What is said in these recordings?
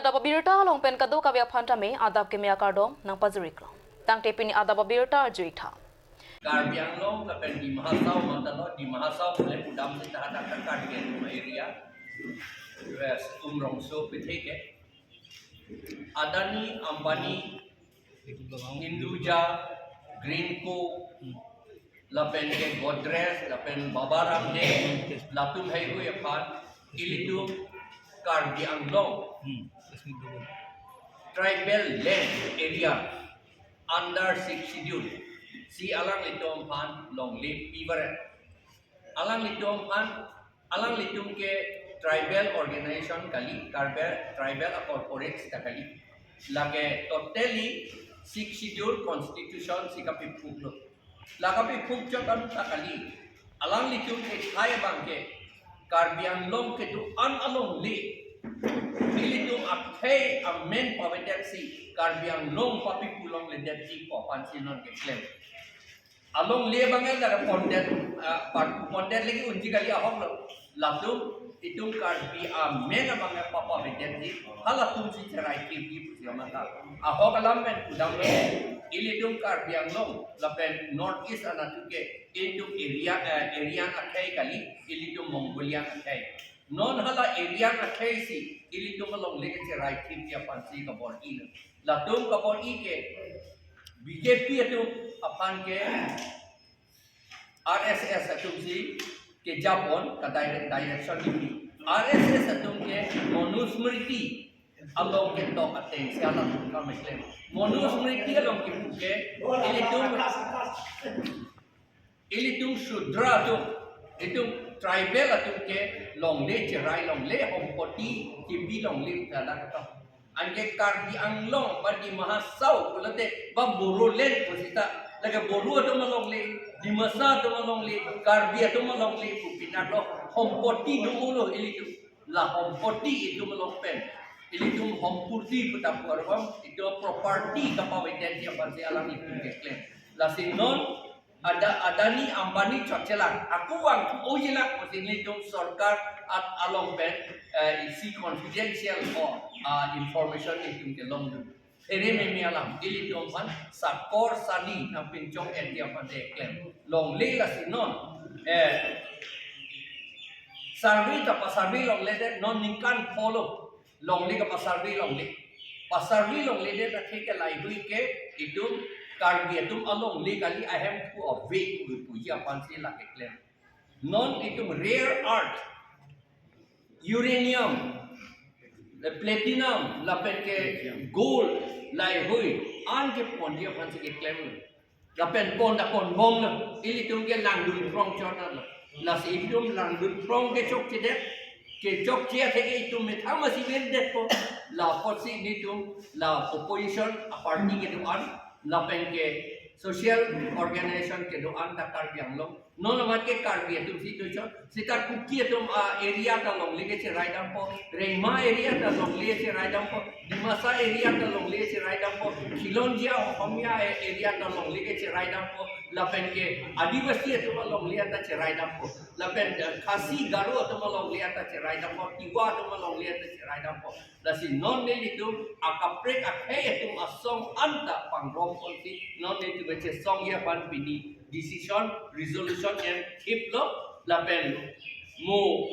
adab birta long pen kadu kavya phanta me adab ke mya kardom nang pazurik lo tang te pini adab birta juitha Karbiang long kapan di Mahasau mantalo di Mahasau boleh udam kita ada kakak di area west umrong so pitike Adani Ambani Hinduja Greenco lapen ke Godrej lapen Babaram de latum hai hu yapan ilitum Karbiang long tribal land area under 6 schedule si alang litom pan long live piver alang litom pan alang litum ke tribal organization kali tribal corporates kali lage totally 6 schedule constitution sikapi puklo lagapi puk jotan kali alang litum ke thai bangke Karbiang long ke tu an along li ilitum akhai amen pavedaksi Karbiang long papi pulong le dati po pansinon ke claim along le bangai dar pondet lagi unji kali ahok lo latum itung Karbi amen bangai papa vedati halatum si cerai kipi pusiamata ahok alamen udam lo ilitum Karbiang long lapen north east anatuke ilitum area akhai kali ilitum Mongolia akhai non hala area akhai si ilitum long le cerai kipi pansi kabor ina latum kabor ike BJP itu apan ke RSS atum si ke Japon ke direction ini RSS atum ke Manusmriti along ke tok ateng siapa pun kami klaim Manusmriti along ke buke ilitum Shudra tu itu tribal atum ke longle cerai longle hompoti kimbi longle ada kata angke Karbiang long badi Mahasau kulate ba borulen posita laga boru ato malongle di masa ato malongle Karbi ato malongle pupinado hompoti dumulo ilitum la hompoti itu malongpen ilitum hompurti putapuarwam itu property kapawitan dia pansi alam itu klaim la sinon adani ambani chakchelang aku wang ojilak posilitum sarkar at along pen isi confidential or information itu ke long du ere me alam ilitum pan sakor sani na pinchong endia pande claim long le la sinon sarvi ta pasarvi long le non ninkan follow long le ka pasarvi long le de rakhe ke library ke itu Karbiatum along legally I have to away to puja pansi la claim non itum rare art uranium the platinum la ke gold lai hui an ke pon dia pansi ke claim la pen pon da pon bong la ilitum ke langdul prong chona la si itum langdul prong ke chok ke chok chia the ke itum me thamasi ven det po la posi nitum la opposition party ke tuan lapen ke social organization ke doan ta Karbiang long non amat ke Karbi tu situ sitar kuki tu area ta long lege che raidam po reima area ta long lege che raidam po dimasa area ta long lege che raidam po khilonjia homia area ta long lege che raidam po lapen ke adivasi tu long lege ta che raidam po lapen khasi garo tu long lege ta che raidam po tiwa tu long lege ta che raidam po dasi non ne itu akaprek akhe tu asong anta pangrom polti non ne tu bache song ya pan pini decision resolution and keep lo lapen mo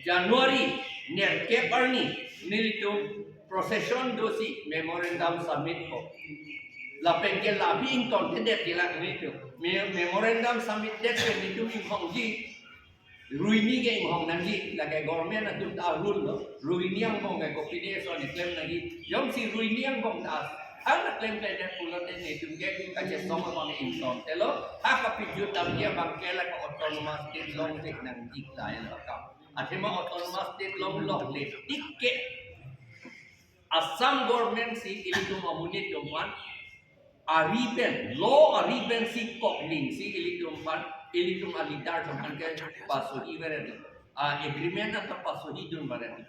January ner ke parni nilitum procession dosi memorandum submit ko lapen ke labi inton tede tila nilitu memorandum submit det ke nitum hongji ruini ke hong nangi la ke government atu ta rule lo ruini ang hong ke combination ni claim nangi yom si ruini ang hong ta ang claim ke det pulote nitum ke ka je song ma ni inton telo ha ka piju tam dia bangkela ko autonomous state long tek nang diklay lo ka athema autonomous state long lo le tikke Assam government si ilitum amunit tuman ariben law ariben si kokling si ilitum pan ilitum alitar tuman ke pasuri berani agreement atau pasuri dun berani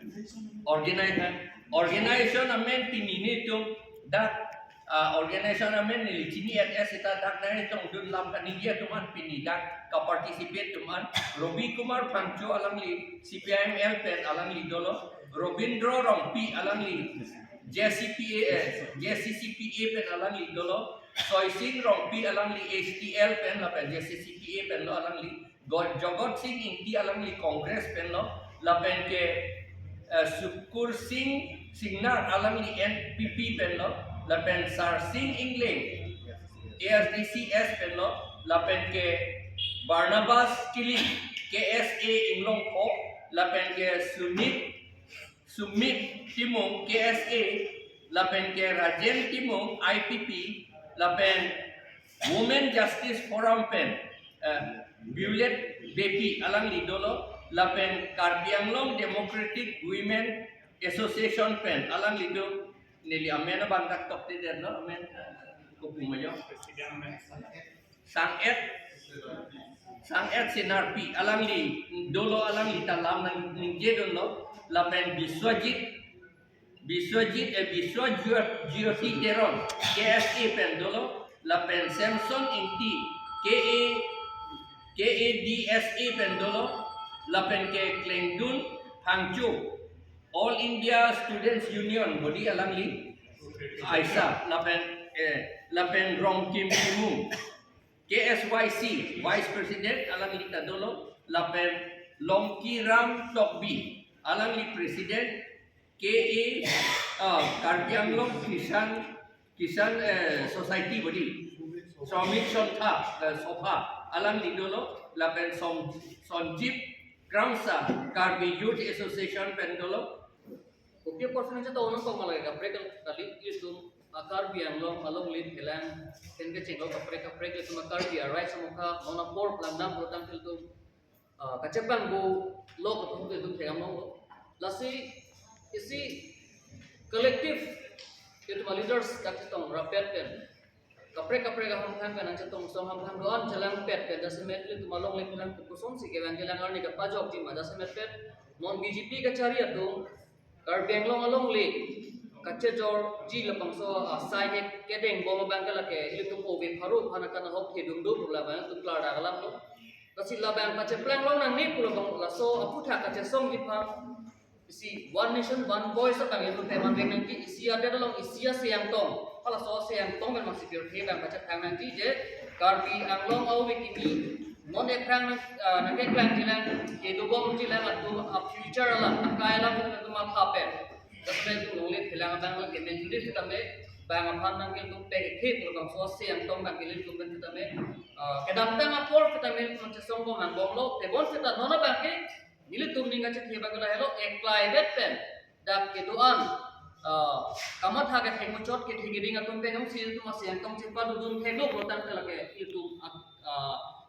organization amen pininitum that organization amen nilichini ets ita dak na itong dun lam kanigia tuman pinidak ka participate tuman Robi Kumar Pancho alang li CPIM pen alang li dolo Robindro Rompi alang li JCCPA pen alang li dolo Soising Rompi alang li HTL pen la pen JCCPA pen lo alang li Jogot Singh Inti alang li Congress pen lo la pen ke Sukur Singh Singnar alang li NPP pen lo la pen Sar Singh Ingling ASDCS pen lo la pen ke Barnabas Kili KSA Inglong Ko la pen ke Sumit Timung KSA lapen ke Rajen Timung IPP lapen Women Justice Forum pen Violet Bepi alang lidolo lapen Karbianglong Democratic Women Association pen alang lido nili amena bangkat tok tidak no amen kupumayo Sanget Sinarpi alang li dolo alang li talam nang ningje dolo lapen Biswajit Jyoti Teron KSA pen dolo lapen Samson Inti KADSA pen dolo lapen ke Klengdun Hangchu All India Students Union bodi alang li Aisa lapen Rong Kim Kimung KSYC Vice President alang li tadolo lapen Longki Ram Tokbi alang li Presiden KA Karbianglong Kisan Society bodi Somik Sontha Sopa alang li dolo lapen Sonjip Kramsa Karbi Youth Association pendolo Oke, portion aja tahu nong malai kapre kali itu akar bianglong along lid helan tenke cengkau kapre itu makar biar right semuka nona por pelandang protam itu kacepan bu lo ketemu itu tegam nong lasi isi kolektif itu leaders kaki tong rapiat kan kapre kaham kan cetong song ham doan jalan pet kan dasemet itu malong lid helan kepuson si kewan jalan arni kapajok di mana dasemet pet non BJP kacari itu Karbianglong along li kache jor ji lapang so side kedeng boma bangkala ke ili tum obe pharu phana kana hok he dum dum la ba tu klar da galam lo kasi la bang kache plan long nang ni pulo bang la so apu tha kache song di phang isi one nation one voice ka ngi te man nang ki isi ada long isi se yang tong phala so se yang tong ben masih pure he bang kache thang nang ki je Karbi anglong au we ki non ekran nang ke plan jilan ke do bom jilan atu future la akaila tu ma phapen tasme tu ngole philang bang la ke men judi tame bang aphan nang ke tu pe ke tu bang so se yang tong bang ke tu ben tame ke dam tang apor tame tu song bom nang bom lo te bon seta nona bang ke nile tu ninga che theba gala hello ek private pen dak ke duan kamat ha ke theng chot ke thigiri nga tum pe ngam sil tu ma se yang tong che pa du dun thelo protan ke la ke itu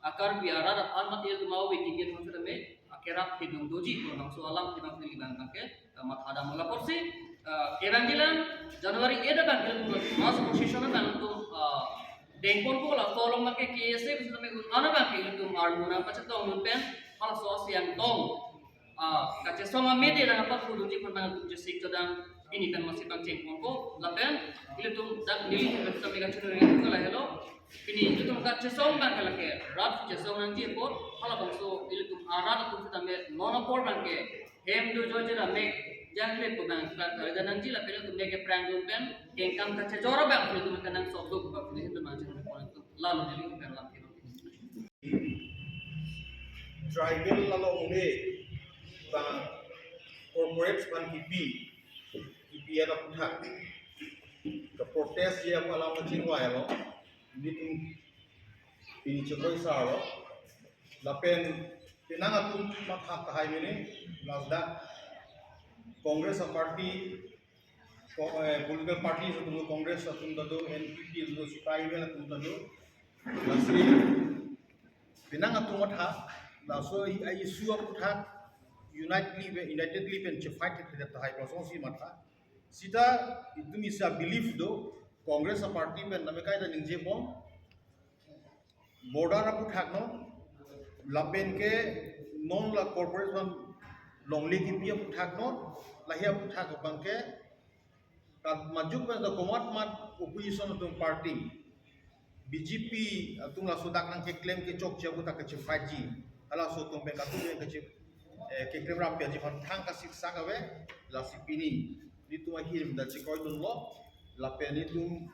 akar biara da an mat il mau we tiket mon tame akerak hidung doji ko nang so alam tinang ni bang ke mat ada mula porsi kerangilan Januari eda bang il mas posisyon bang tu dengpon ko la kolong make KSA bis tame ana bang il tu armuna pa chatong nun pen pala so siang tong kache songa mede na apa ku doji kon bang tu jesik tadang ini kan masih bang cengpon ko la pen il tu dak nili bis tame ka chunuri ko la hello ini itu tuh kaca song bang kalau ke rat kaca song nanti pun kalau bang so itu tuh arat tuh kita me monopol bang ke hem do jo jera me jangan ko bang kalau dan nanti lah pernah tuh ke perang dun pen engkam kaca jora bang itu mereka nang sok do bang itu macam itu lalu jadi kan lagi tribal lalu ini bang corporate bang KP ada putar ke protes dia malam macam lo ini cerai saro, lapen pinang atum mathak kahai ini, lasda Congress party, political party itu Congress atum tado, NPP itu private atum tado, lasi pinang atum mathak, laso isu atum mathak, unitedly pen fight kita tahai kosong si mathak, sita itu misa belief do. Congress party pen name kai da ningje bom border apu thakno lapen ke non la corporation longli ki pi apu thakno lahia apu thak bangke ka majuk pen da komat mat opposition tum party BJP atung la sodak nang ke claim ke chok chabu ta ke 5G ala so tum pe ka tu ke Kekrem rapi aja fan thang kasih sakawe la si pini itu akhir da chikoy dun lo la peni tum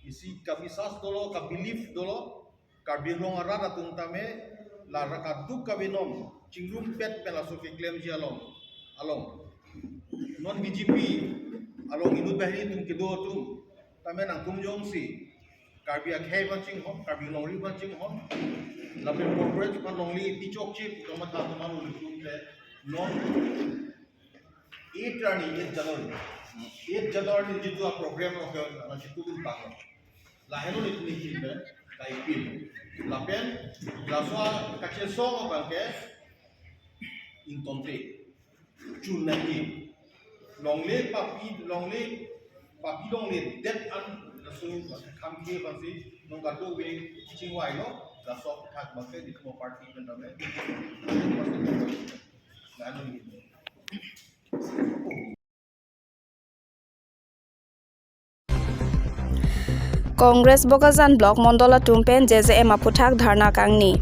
isi kabisas dolo ka belief dolo ka bilong ara da tum tame la rakaduk ka binom chingrum pet pela so keklem ji along non BJP along inut bahri tum kedo tum tame nang tum jong si karbi akhai bancing hom karbi longri bancing hom la pe corporate pan longli ti chok chip to mat ha tum tum le non 8 January jitu a program of na jitu din pa la heno ni ni kimbe kai pin la pen la soa kache so ba ke in tonte chun na ki longle papi longle that an la so kham ke ba si nong ka to we ching wai no la so thak ba ke di ko party pen da me la heno ni Congress Bokazan Block Mondola Tumpen JJM Aputhak Dharna Kangni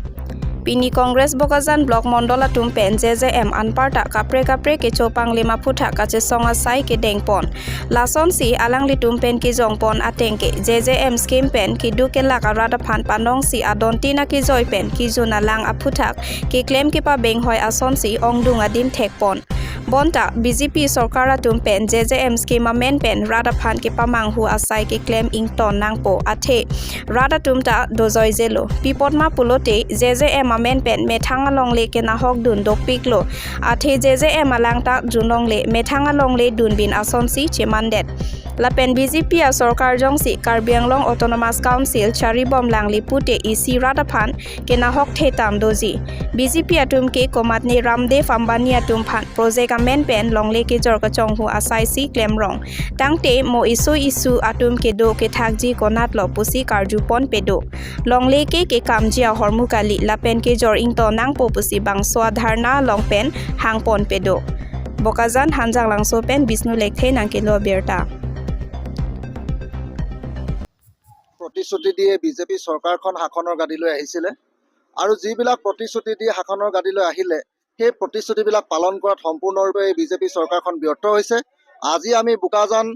Pini Congress Bokazan Block Mondola Tumpen JJM Anparta Kapre Kecho Panglima Puthak Kache Songa Sai Ke Dengpon Lason Si Alangli Tumpen Ki Jongpon Atengke JJM Scheme Pen Ki Duke Laka Rada Phan Panong Si Adontina Ki Joy Pen Ki Juna Lang Aputhak Ki Claim Ki Pa Beng Hoi Ason Si Ongdung Adin Thekpon Bonta BJP Sorkara Tumpen JJM Scheme Men Pen Rada Phan Ki Pamang Hu Asai Ki Claim Ington Nangpo Athe Rada Tumta Dozoi Zelo Pipotma Pulote JJM Men Pen Methanga Longle Ke Na Hok Dun Dok Piklo Athe JJM Alangta Junongle Methanga Longle Dun Bin Ason Si Chemandet Lapen BJP a Sorkar Jongsi Karbi Anglong Autonomous Council Charibom Langli Pute EC Rada Phan Ke Na Hok Thetam Doji BJP Atum Ke Komatni Ramdev Ambani Atum Phan Project Men Pen Longle Ke Jorka Chonghu Asai Si Claim Rong Tangte Mo isu Atum Ke Do Ke Thakji Konat Lo Pusi Karju Pon Pedo Longle Ke Kamjia Hormukali Lapen Ke Jor Ingto Nang Po Pusi Bang Swa Dharna Long Pen Hang Pon Pedo Bokazan Hanjang Langso Pen Bisnu Lekhe Nangke Lo Berta প্ৰতিশ্ৰুতি দিয়ে BJP চৰকাৰখন শাসনৰ গাদীলৈ আহিছিলে আৰু যিবিলাক প্ৰতিশ্ৰুতি দি শাসনৰ গাদীলৈ আহিলে সেই প্ৰতিশ্ৰুতিবিলাক পালন কৰাত সম্পূৰ্ণৰূপে এই বিজেপি চৰকাৰখন ব্যৰ্থ হৈছে আজি আমি বোকাজান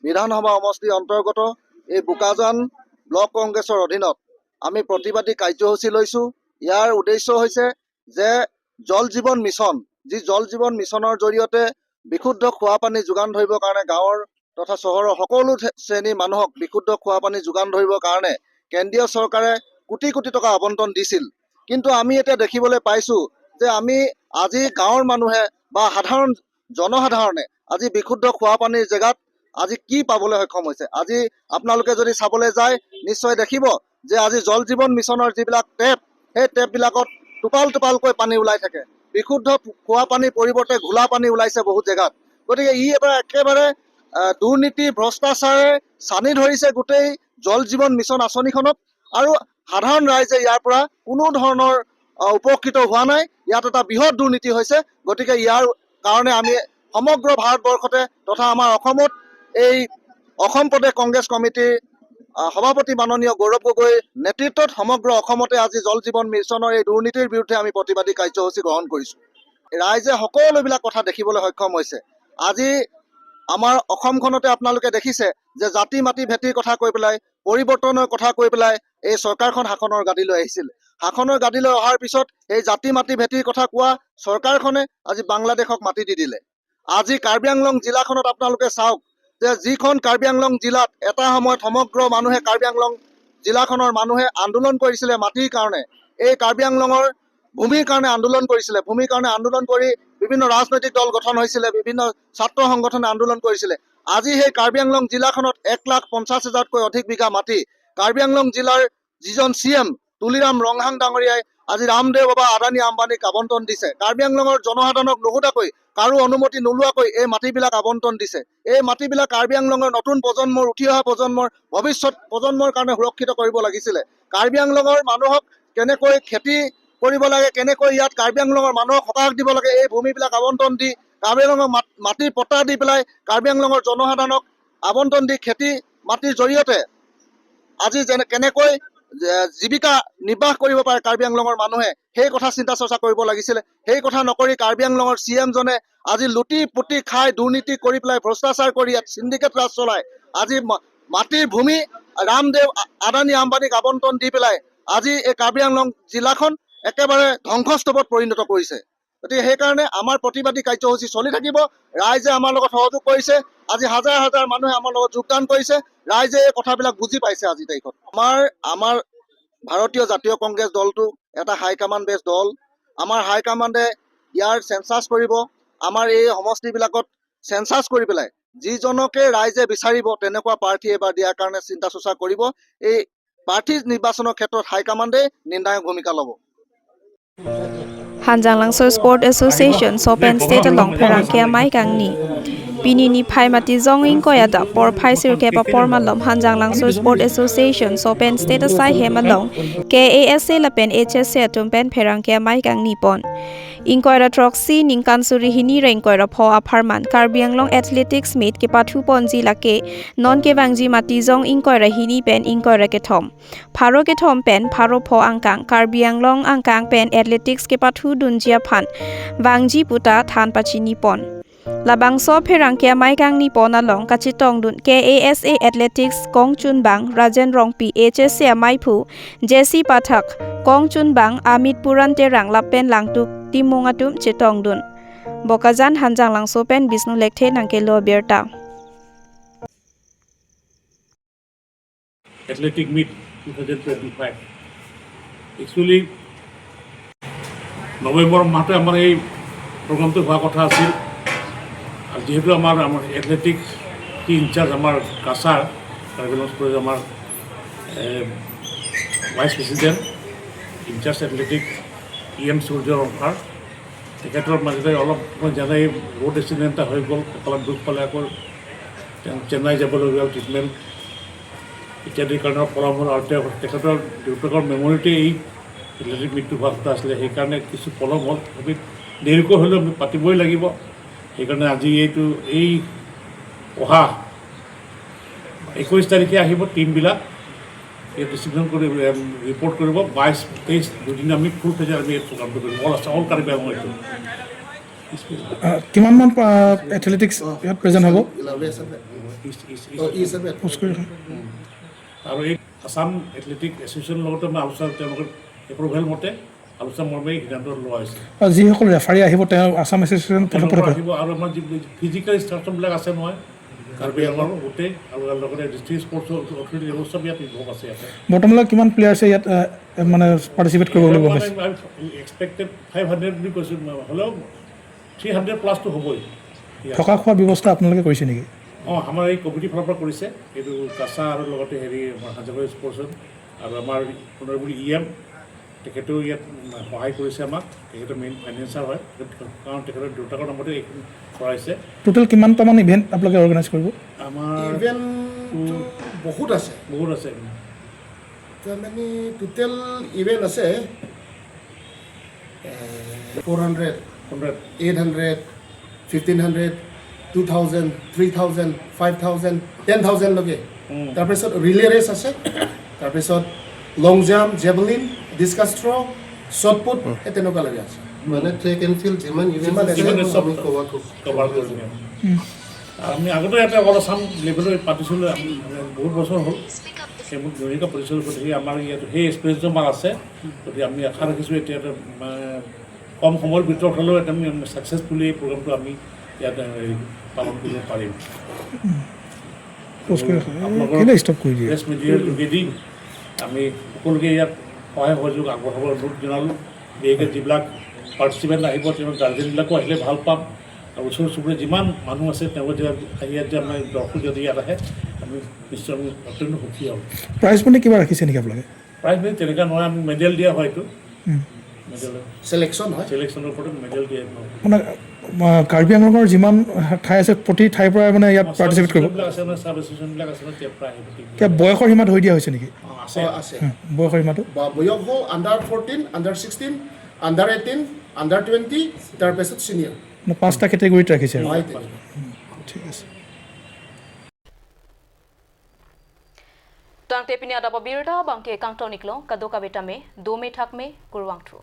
বিধানসভা সমষ্টিৰ অন্তৰ্গত এই বোকাজান ব্লক কংগ্ৰেছৰ অধীনত আমি প্ৰতিবাদী কাৰ্যসূচী লৈছোঁ ইয়াৰ উদ্দেশ্য হৈছে যে জল জীৱন মিছন যি জল জীৱন মিছনৰ জৰিয়তে বিশুদ্ধ খোৱা পানী যোগান ধৰিবৰ কাৰণে গাঁৱৰ তথা চহৰৰ সকলো শ্ৰেণীৰ মানুহক বিশুদ্ধ খোৱা পানী যোগান ধৰিবৰ কাৰণে কেন্দ্ৰীয় চৰকাৰে কোটি কোটি টকা আবণ্টন দিছিল কিন্তু আমি এতিয়া দেখিবলৈ পাইছোঁ যে আমি আজি গাঁৱৰ মানুহে বা সাধাৰণ জনসাধাৰণে আজি বিশুদ্ধ খোৱা পানীৰ জেগাত আজি কি পাবলৈ সক্ষম হৈছে আজি আপোনালোকে যদি চাবলৈ যায় নিশ্চয় দেখিব যে আজি জল জীৱন মিছনৰ যিবিলাক টেপ সেই টেপবিলাকত টোপালকৈ পানী ওলাই থাকে বিশুদ্ধ খোৱা পানীৰ পৰিৱৰ্তে ঘোলা পানী ওলাইছে বহুত জেগাত গতিকে ই এবাৰ একেবাৰে দুৰ্নীতি ভ্ৰষ্টাচাৰে চানি ধৰিছে গোটেই জল জীৱন মিছন আঁচনিখনক আৰু সাধাৰণ ৰাইজে ইয়াৰ পৰা কোনো ধৰণৰ উপকৃত হোৱা নাই ইয়াত এটা বৃহৎ দুৰ্নীতি হৈছে গতিকে ইয়াৰ কাৰণে আমি সমগ্ৰ ভাৰতবৰ্ষতে তথা আমাৰ অসমত এই অসম প্ৰদেশ কংগ্ৰেছ কমিটিৰ সভাপতি মাননীয় গৌৰৱ গগৈৰ নেতৃত্বত সমগ্ৰ অসমতে আজি জল জীৱন মিছনৰ এই দুৰ্নীতিৰ বিৰুদ্ধে আমি প্ৰতিবাদী কাৰ্যসূচী গ্ৰহণ কৰিছোঁ ৰাইজে সকলোবিলাক কথা দেখিবলৈ সক্ষম হৈছে আজি আমাৰ অসমখনতে আপোনালোকে দেখিছে যে জাতি মাটি ভেটিৰ কথা কৈ পেলাই পৰিৱৰ্তনৰ কথা কৈ পেলাই এই চৰকাৰখন শাসনৰ গাদীলৈ আহিছিল শাসনৰ গাদীলৈ অহাৰ পিছত এই জাতি মাটি ভেটিৰ কথা কোৱা চৰকাৰখনে আজি বাংলাদেশক মাটি দি দিলে আজি কাৰ্বি আংলং জিলাখনত আপোনালোকে চাওক যে যিখন কাৰ্বি আংলং জিলাত এটা সময়ত সমগ্ৰ মানুহে কাৰ্বি আংলং জিলাখনৰ মানুহে আন্দোলন কৰিছিলে মাটিৰ কাৰণে এই কাৰ্বি আংলঙৰ ভূমিৰ কাৰণে আন্দোলন কৰিছিলে ভূমিৰ কাৰণে আন্দোলন কৰি বিভিন্ন ৰাজনৈতিক দল গঠন হৈছিলে বিভিন্ন ছাত্ৰ সংগঠনে আন্দোলন কৰিছিলে আজি সেই কাৰ্বি আংলং জিলাখনত 1,50,000তকৈ অধিক বিঘা মাটি কাৰ্বি আংলং জিলাৰ যিজন CM তুলিৰাম ৰংহাং ডাঙৰীয়াই আজি ৰামদেৱ বাবা আদানী আম্বানীক আবণ্টন দিছে কাৰ্বি আংলঙৰ জনসাধাৰণক নুসুধাকৈ কাৰো অনুমতি নোলোৱাকৈ এই মাটিবিলাক আবণ্টন দিছে এই মাটিবিলাক কাৰ্বি আংলঙৰ নতুন প্ৰজন্মৰ উঠি অহা প্ৰজন্মৰ ভৱিষ্যত প্ৰজন্মৰ কাৰণে সুৰক্ষিত কৰিব লাগিছিলে কাৰ্বি আংলঙৰ মানুহক কেনেকৈ খেতি কৰিব লাগে কেনেকৈ ইয়াত কাৰ্বি আংলঙৰ মানুহক সকাহ দিব লাগে এই ভূমিবিলাক আবণ্টন দি কাৰ্বি আংলঙৰ মাটিৰ পট্টা দি পেলাই কাৰ্বি আংলঙৰ জনসাধাৰণক আবণ্টন দি খেতি মাটিৰ জৰিয়তে আজি কেনেকৈ জীৱিকা নিৰ্বাহ কৰিব পাৰে কাৰ্বি আংলঙৰ মানুহে সেই কথা চিন্তা চৰ্চা কৰিব লাগিছিলে সেই কথা নকৰি কাৰ্বি আংলঙৰ CM জনে আজি লুটি পুটি খাই দুৰ্নীতি কৰি পেলাই ভ্ৰষ্টাচাৰ কৰি ইয়াত চিণ্ডিকেট ৰাজ চলাই আজি মাটিৰ ভূমি ৰামদেৱ আদানী আম্বানীক আবণ্টন দি পেলাই আজি এই কাৰ্বি আংলং জিলাখন একেবাৰে ধ্বংসস্তূপত পৰিণত কৰিছে গতিকে সেইকাৰণে আমাৰ প্ৰতিবাদী কাৰ্যসূচী চলি থাকিব ৰাইজে আমাৰ লগত সহযোগ কৰিছে আজি হাজাৰ হাজাৰ মানুহে আমাৰ লগত যোগদান কৰিছে ৰাইজে এই কথাবিলাক বুজি পাইছে আজি তাৰিখত আমাৰ ভাৰতীয় জাতীয় কংগ্ৰেছ দলটো এটা হাইকমাণ্ড বেছ দল আমাৰ হাইকমাণ্ডে ইয়াৰ চেঞ্চাছ কৰিব আমাৰ এই সমষ্টিবিলাকত চেঞ্চাছ কৰি পেলাই যিজনকে ৰাইজে বিচাৰিব তেনেকুৱা প্ৰাৰ্থী এবাৰ দিয়াৰ কাৰণে চিন্তা চৰ্চা কৰিব এই প্ৰাৰ্থী নিৰ্বাচনৰ ক্ষেত্ৰত হাইকমাণ্ডে নিৰ্ণায়ক ভূমিকা ল'ব Hanjang Langsor Sport Association Sopen State Long Perangkia Mai Kangni Pini ni phai mati zong ing ko ya da por phai sir ke pa por malom Hanjang Langsor Sport Association Sopen State Sai Hemalong KASA Lapen HSC Atumpen Perangkia Mai Kangni pon Inkoira Troxy Ningkan Suri Hini Rengkoira Pho Aparman Karbi Anglong Athletics Meet ke Pathu Ponji Lake Non ke Wangji Mati Zong Inkoira Hini Pen Inkoira ke Thom Pharo ke Thom Pen Pharo Pho Angkang Karbi Anglong Angkang Pen Athletics ke Pathu Dunjia Phan Wangji Puta Than Pachini Pon Labang so Perangkia Mai Kang ni Pon Along Kachitong Dun KASA Athletics Kong Chun Bang Rajan Rongpi HSC Mai Phu JC Pathak Kong Chun Bang Amit Puran Terang Lapen Langtuk Timungatum Chitong Dun Bokazan Hanjang Langso Pen Bisnu Lekte Nangke Lo Berta Athletic Meet 2025 Actually November মাহতে আমাৰ এই প্ৰগ্ৰামটো হোৱা কথা আছিল আৰু যেহেতু আমাৰ এথলেটিক কি ইনচাৰ্জ আমাৰ কাছাৰ কাৰ্বিলংছ আমাৰ vice president in charge athletic EM Surya Rongkar তেখেতৰ মাজতে অলপ মই জানাই ৰোড এক্সিডেণ্ট এটা হৈ গ'ল অলপ দুখ পালে আকৌ চেন্নাই যাবলগীয়া হ'ল ট্ৰিটমেণ্ট ইত্যাদিৰ কাৰণে পৰামৰ্শ আৰু তেখেতৰ দেউতাকৰ মেমৰিতে এই এথলেটিক মিটটো হোৱা কথা আছিলে সেইকাৰণে কিছু পলম হ'ল আমি দেৰিকৈ হ'লেও আমি পাতিবই লাগিব সেইকাৰণে আজি এই অহা 21 তাৰিখে আহিব টিমবিলাক ইয়াত ডিচিপ্লিন কৰি ৰিপৰ্ট কৰিব 22-23 দুদিন আমি ফুল ফেজাৰ আমি এই প্ৰগ্ৰামটো কৰিম অল কাৰ্বি আংলং এইটো কিমানমান এথলেটিক্স ইয়াত প্ৰেজেণ্ট হ'ব আৰু এই আসাম এথলেটিক এছ'চিয়েশ্যনৰ লগতে মই আলোচনা তেওঁলোকৰ এপ্ৰুভেল মতে আলোচনা মৰ্মে সিদ্ধান্ত লোৱা হৈছে যিসকল ৰেফাৰী আহিব তেওঁ আসাম এছ'চিয়েশ্যন আহিব আৰু আমাৰ যি ফিজিকেল ইনষ্ট্ৰাকশ্যনবিলাক আছে নহয় কাৰ্বি আংলঙৰ গোটেই আৰু লগতে ডিষ্ট্ৰিক্ট স্পৰ্টছ অথৰিটি এইবোৰ চব ইয়াত ইনভল্ভ আছে ইয়াতে বৰ্তমানলৈ কিমান প্লেয়াৰ্ছে ইয়াত মানে পাৰ্টিচিপেট কৰিব বুলি গম এক্সপেক্টেড 500 বুলি কৈছোঁ হ'লেও 300 প্লাছটো হ'বই থকা খোৱা ব্যৱস্থা আপোনালোকে কৰিছে নেকি আমাৰ এই কমিটিৰ ফালৰ পৰা কৰিছে এইটো কাছা আৰু লগতে হেৰি আমাৰ হাজাৰবাৰী স্পৰ্টছত আৰু আমাৰ সোণাৰগুৰি EM তেখেতেও ইয়াত সহায় কৰিছে আমাক তেখেতৰ মেইন ফাইনেন্সাৰ হয় কাৰণ তেখেতৰ দেউতাকৰ নামতে এইখন কৰাইছে টোটেল কিমানটামান ইভেণ্ট আপোনালোকে অৰ্গেনাইজ কৰিব আমাৰ ইভেণ্ট বহুত আছে তাৰমানে টোটেল ইভেণ্ট আছে 400 800 1500 2000 3000 5000 10,000 লগে তাৰপিছত ৰিলে ৰেচ আছে তাৰপিছত long jump javelin discus throw shot put তেনেকুৱা লাগে আছে মানে ট্ৰেক এণ্ড ফিল্ড যিমান ইভেণ্ট আছে আমি কভাৰ কৰিম আমি আগতে ইয়াতে অল আছাম লেভেলত পাতিছিলোঁ বহুত বছৰ হ'ল সেইবোৰ ধুনীয়াকৈ পাতিছিলোঁ গতিকে আমাৰ ইয়াত সেই এক্সপিৰিয়েঞ্চটো আমাৰ আছে গতিকে আমি আশা ৰাখিছোঁ এতিয়া কম সময়ৰ ভিতৰত হ'লেও এটা আমি ছাকচেছফুলি এই প্ৰগ্ৰামটো আমি ইয়াত পালন কৰিব পাৰিম প্ৰেছ মিডিয়াৰ যোগেদি আমি সকলোকে ইয়াত সহায় সহযোগ আগবঢ়াব অনুৰোধ জনালোঁ বিশেষকৈ যিবিলাক পাৰ্টিচিপেণ্ট আহিব তেওঁ গাৰ্জেনবিলাকো আহিলে ভাল পাম আৰু ওচৰ চুবুৰীয়া যিমান মানুহ আছে তেওঁ যে আহি ইয়াত যে আমাৰ দৰ্শক যদি ইয়াত আহে আমি নিশ্চয় আমি অত্যন্ত সুখী হ'ম প্ৰাইজ মানি কিবা ৰাখিছে নেকি আপোনালোকে প্ৰাইজ মানি তেনেকুৱা নহয় আমি মেডেল দিয়া হয় এইটো চিলেকশ্যনৰ ওপৰত মেডেল দিয়া মানে কাৰ্বি আংলঙৰ যিমান ঠাই আছে প্ৰতি ঠাইৰ পৰা মানে ইয়াত পাৰ্টিচিপেট কৰিব চাব এছ'চিয়েশ্যনবিলাক আছে নহয় প্ৰায় কিবা বয়সৰ সীমা ধৰি দিয়া হৈছে নেকি আছে বয়সৰ সীমাটো বয়স হ'ল আণ্ডাৰ 14 আণ্ডাৰ 16 আণ্ডাৰ 18 আণ্ডাৰ 20 তাৰপিছত ছিনিয়ৰ 5টা কেটেগৰীত ৰাখিছে ঠিক আছে Tang te pini ada babirda bangke kang toniklo kadoka betame 2 me thak me kurwang tru.